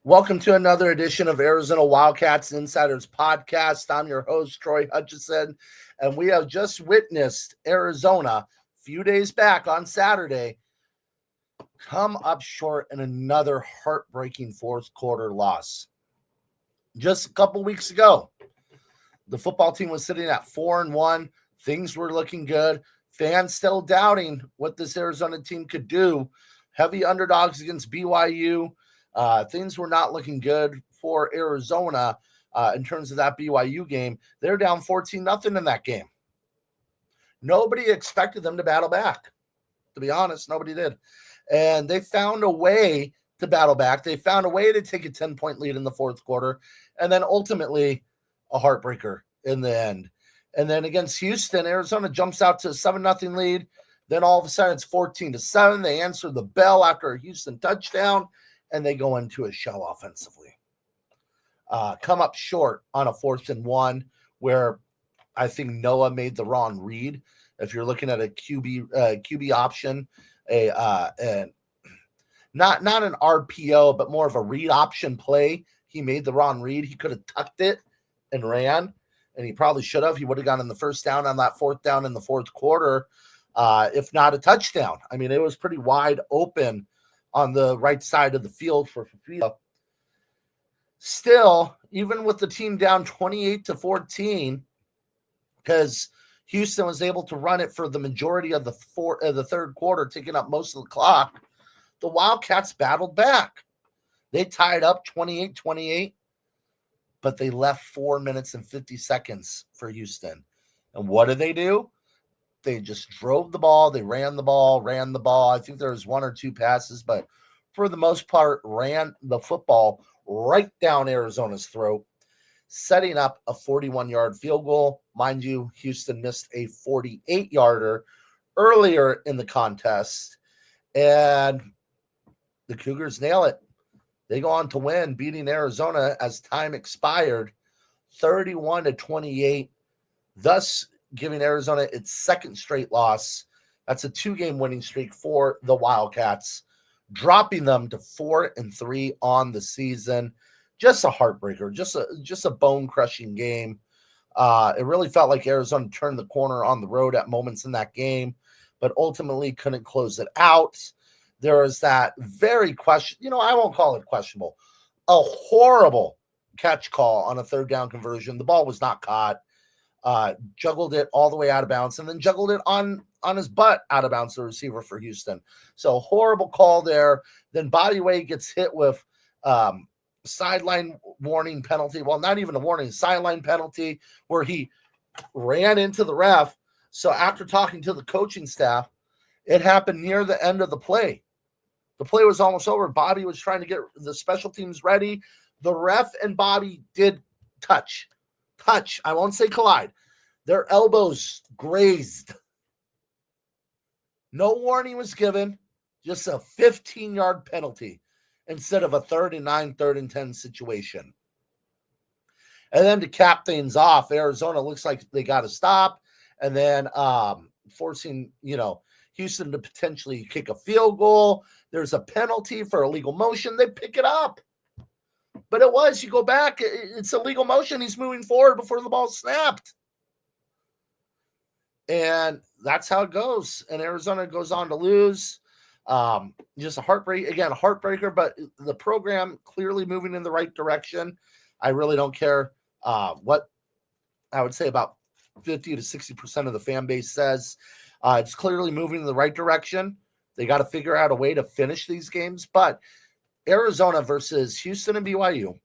Welcome to another edition of Arizona Wildcats Insiders Podcast. I'm your host, Troy Hutchison, and we have just witnessed Arizona a few days back on Saturday come up short in another heartbreaking fourth quarter loss. Just a couple weeks ago, the football team was sitting at 4-1. Things were looking good. Fans still doubting what this Arizona team could do. Heavy underdogs against BYU. Things were not looking good for Arizona in terms of that BYU game. They're down 14-0 in that game. Nobody expected them to battle back. To be honest, nobody did. And they found a way to battle back. They found a way to take a 10-point lead in the fourth quarter, and then ultimately a heartbreaker in the end. And then against Houston, Arizona jumps out to a 7-0 lead. Then all of a sudden it's 14-7. They answer the bell after a Houston touchdown, and they go into a shell offensively. Come up short on a 4th and 1 where I think Noah made the wrong read. If you're looking at a QB option, not an RPO, but more of a read option play, he made the wrong read. He could have tucked it and ran, and he probably should have. He would have gotten the first down on that 4th down in the fourth quarter, if not a touchdown. I mean, it was pretty wide open on the right side of the field for Fifita. Still, even with the team down 28-14, because Houston was able to run it for the majority of the third quarter, taking up most of the clock, the Wildcats battled back. They tied up 28-28, but they left 4 minutes and 50 seconds for Houston. And what did they do? They just drove the ball. They ran the ball. I think there was 1 or 2 passes, but for the most part, ran the football right down Arizona's throat, setting up a 41-yard field goal. Mind you, Houston missed a 48-yarder earlier in the contest, and the Cougars nail it. They go on to win, beating Arizona as time expired, 31-28, thus giving Arizona its second straight loss. That's a 2-game winning streak for the Wildcats, dropping them to 4-3 on the season. Just a heartbreaker, just a bone-crushing game. It really felt like Arizona turned the corner on the road at moments in that game, but ultimately couldn't close it out. There was that very I won't call it questionable, a horrible catch call on a 3rd down conversion. The ball was not caught. Juggled it all the way out of bounds, and then juggled it on his butt out of bounds, the receiver for Houston. So horrible call there. Then Bodyway gets hit with sideline warning penalty. Well, not even a warning, sideline penalty where he ran into the ref. So after talking to the coaching staff, it happened near the end of the play. The play was almost over. Bobby was trying to get the special teams ready. The ref and Bobby did touch. I won't say collide. Their elbows grazed. No warning was given, just a 15-yard penalty instead of a 3rd and 9, 3rd and 10 situation. And then to cap things off, Arizona looks like they got to stop, and then forcing, Houston to potentially kick a field goal. There's a penalty for illegal motion. They pick it up. But you go back, it's a legal motion. He's moving forward before the ball snapped. And that's how it goes. And Arizona goes on to lose. Just a heartbreaker, but the program clearly moving in the right direction. I really don't care what I would say about 50 to 60% of the fan base says. It's clearly moving in the right direction. They got to figure out a way to finish these games, but Arizona versus Houston and BYU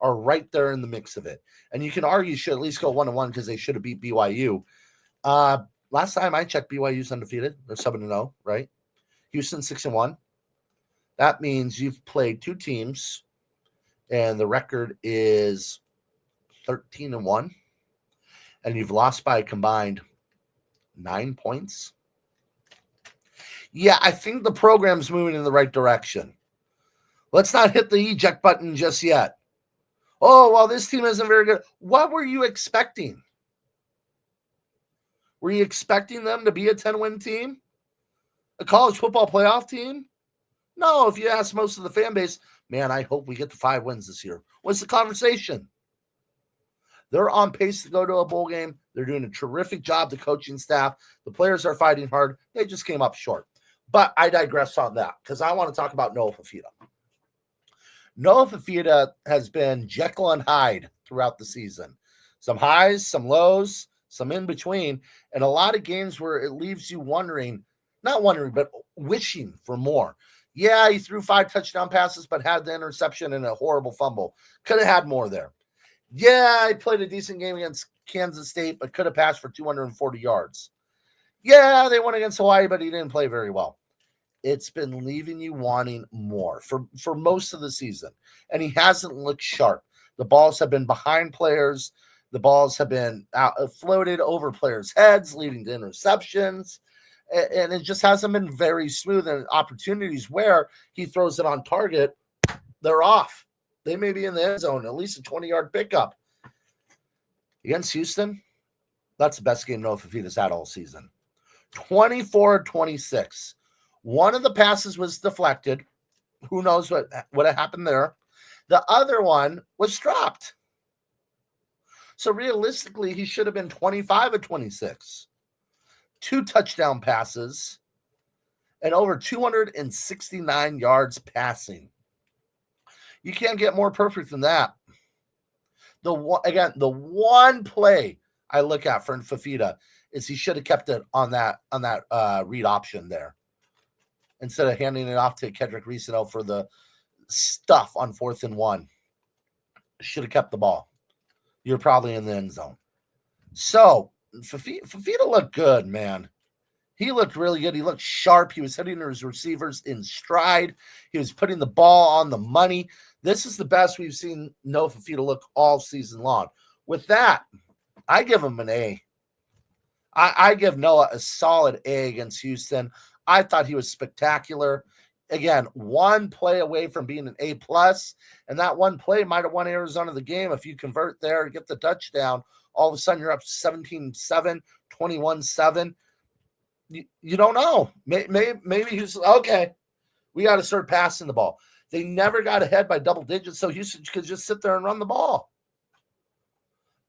are right there in the mix of it. And you can argue should at least go 1-1 because they should have beat BYU. Last time I checked, BYU's undefeated. They're 7-0, right? Houston 6-1. That means you've played 2 teams, and the record is 13-1, and you've lost by a combined 9 points. Yeah, I think the program's moving in the right direction. Let's not hit the eject button just yet. Oh, well, this team isn't very good. What were you expecting? Were you expecting them to be a 10-win team? A college football playoff team? No, if you ask most of the fan base, man, I hope we get to 5 wins this year. What's the conversation? They're on pace to go to a bowl game. They're doing a terrific job, the coaching staff. The players are fighting hard. They just came up short. But I digress on that because I want to talk about Noah Fifita. Noah Fifita has been Jekyll and Hyde throughout the season. Some highs, some lows, some in between, and a lot of games where it leaves you not wondering, but wishing for more. Yeah, he threw 5 touchdown passes, but had the interception and a horrible fumble. Could have had more there. Yeah, he played a decent game against Kansas State, but could have passed for 240 yards. Yeah, they won against Hawaii, but he didn't play very well. It's been leaving you wanting more for most of the season, and he hasn't looked sharp. The balls have been behind players. The balls have been floated over players' heads, leading to interceptions, and it just hasn't been very smooth. And opportunities where he throws it on target, they're off. They may be in the end zone, at least a 20-yard pickup. Against Houston, that's the best game Noah Fifita's had all season. 24-26. One of the passes was deflected. Who knows what had happened there? The other one was dropped. So realistically, he should have been 25-26. 2 touchdown passes and over 269 yards passing. You can't get more perfect than that. The one play I look at for Fifita is he should have kept it on that read option there instead of handing it off to Kedrick Reesano for the stuff on 4th and 1. Should have kept the ball. You're probably in the end zone. So Fifita looked good, man. He looked really good. He looked sharp. He was hitting his receivers in stride. He was putting the ball on the money. This is the best we've seen Noah Fifita look all season long. With that, I give him an A. I give Noah a solid A against Houston. I thought he was spectacular. Again, one play away from being an A+, and that one play might have won Arizona the game. If you convert there and get the touchdown, all of a sudden you're up 17-7, 21-7. You don't know. Maybe he's okay. We got to start passing the ball. They never got ahead by double digits, so Houston could just sit there and run the ball.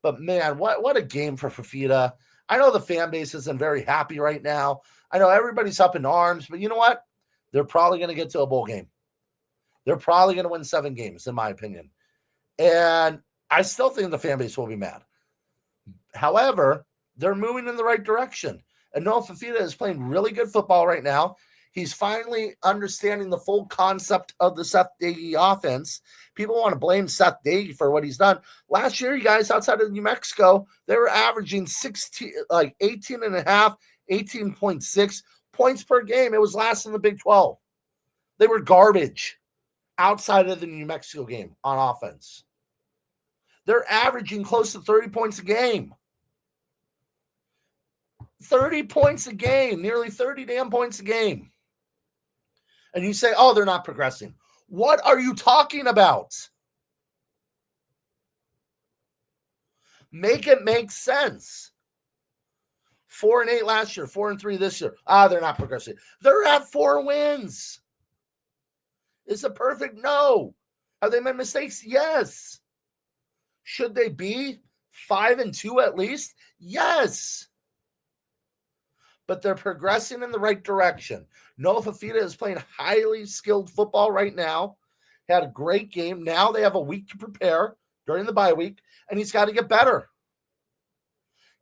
But man, what a game for Fifita. I know the fan base isn't very happy right now. I know everybody's up in arms, but you know what? They're probably going to get to a bowl game. They're probably going to win 7 games, in my opinion. And I still think the fan base will be mad. However, they're moving in the right direction. And Noah Fifita is playing really good football right now. He's finally understanding the full concept of the Seth Doege offense. People want to blame Seth Doege for what he's done. Last year, you guys, outside of New Mexico, they were averaging 18.6 points per game. It was last in the Big 12. They were garbage outside of the New Mexico game on offense. They're averaging close to 30 points a game. 30 points a game, nearly 30 damn points a game. And you say, oh, they're not progressing. What are you talking about? Make it make sense. 4-8 last year, 4-3 this year. They're not progressing. They're at 4 wins. Is it perfect? No. Have they made mistakes? Yes. Should they be 5-2 at least? Yes. But they're progressing in the right direction. Noah Fifita is playing highly skilled football right now. Had a great game. Now they have a week to prepare during the bye week, and he's got to get better.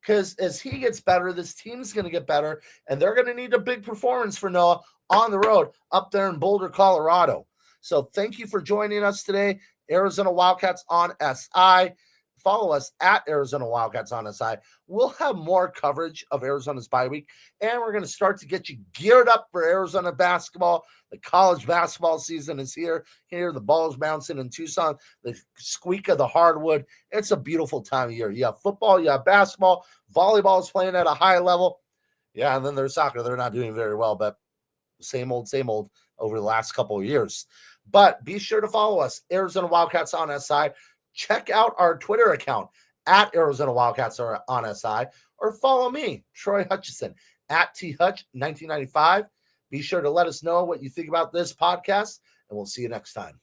Because as he gets better, this team's going to get better, and they're going to need a big performance for Noah on the road up there in Boulder, Colorado. So thank you for joining us today, Arizona Wildcats on SI. Follow us at Arizona Wildcats on SI. We'll have more coverage of Arizona's bye week, and we're going to start to get you geared up for Arizona basketball. The college basketball season is here. Here, the ball's bouncing in Tucson, the squeak of the hardwood. It's a beautiful time of year. You have football, you have basketball, volleyball is playing at a high level. Yeah, and then there's soccer. They're not doing very well, but same old over the last couple of years. But be sure to follow us, Arizona Wildcats on SI. Check out our Twitter account at Arizona Wildcats on SI, or follow me, Troy Hutchison, at THutch1995. Be sure to let us know what you think about this podcast, and we'll see you next time.